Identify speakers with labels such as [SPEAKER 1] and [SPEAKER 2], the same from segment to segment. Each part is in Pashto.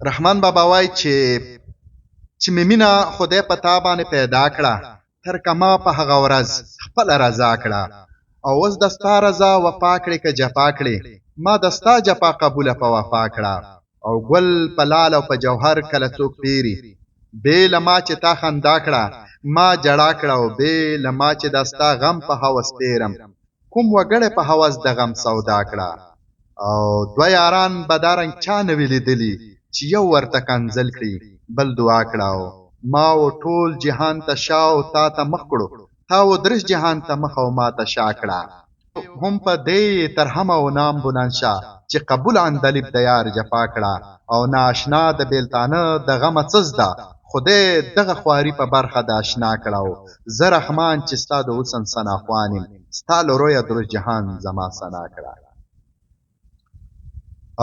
[SPEAKER 1] رحمان بابا وایي چې مې مینه خدای په تا باندې پیدا کړه، تر کما په هغه ورځ خپله رضا کړه. او اوس د ستا رضا وفا کړې که جفا کړې، ما د ستا جفا قبوله په وفا کړه. او ګل په لال او په جوهر کله څوک پیري، بې له ما چې تا خندا کړه ما جړا کړه. او بې له ما چې د ستا غم په هوس تیرم، کوم وګړی په هوس د غم سودا کړه. او دوه یاران به دا رنګ چا نه وي لیدلي، چې یو ورته کنځل کړي بل دعا کړه. او ما و ټول جهان ته شا او تا ته مخ کړو، تا و درش جهان ته مخ او ما ته شا کړه. هم په دې ترحم او نام بلند شه، چې قبول عندلیب د یار جفا کړه. او ناشنا د بیلتانه د غمه څه زده، خدای دغه خواري په برخه د اشنا کړه. او زه رحمان چې ستا د حسن ثناخوان یم، ستا له رویه درست جهان زما ثنا کړه.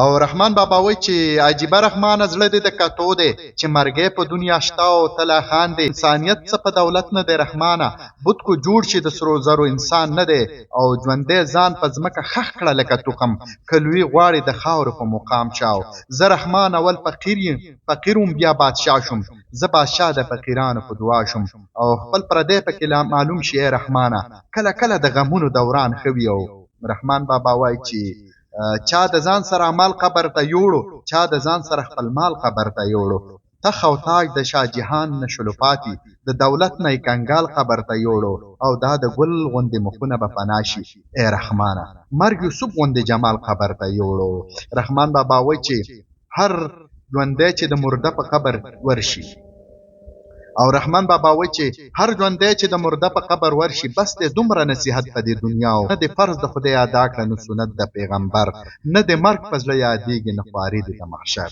[SPEAKER 1] او رحمان بابا وایي چې عجیبه رحمانه زړه دې د کتو دی، چې مرګی په دنیا شته او ته لا خاندې. انسانیت څه په دولت نه دی رحمانه، بت کو جوړ شي د سرو زرو انسان نه دی. او ژوندی ځان په ځمکه خښ کړه لکه تخم، که لوی غواړي د خاورو په مقام شاو. زه رحمان اول فقیر وم بیا بادشاه شوم، زه بادشاه د فقیرانو په دعا شوم. او خپل پردی پکې معلوم شي ای رحمانه، کله کله د غمونو دوران ښه وي. او رحمان بابا وایي چې چا د ځان سره عمل قبر ته یوړو، چا د ځان سره خپل مال قبر ته یوړو. تخ او تاج د شاه جهان نه شلو پاتې، د دولت نه یې کنګال قبر ته یوړو. او دا د ګل غوندې مخونه به فنا شي ای رحمانه، مرګ یوسف غوندې جمال قبر ته یوړو. رحمان بابا وایي چې هر ژوندی چې د مرده په قبر ورشي، او رحمان بابا وایي چې هر ژوندی چې د مرده په قبر ورشي، بس دی دومره نصیحت په دې دنیا. او نه د فرض د خدای ادا کړه، نه سنت د پیغمبر، نه د مرګ په زړه یادېږي، نه خواري د محشر.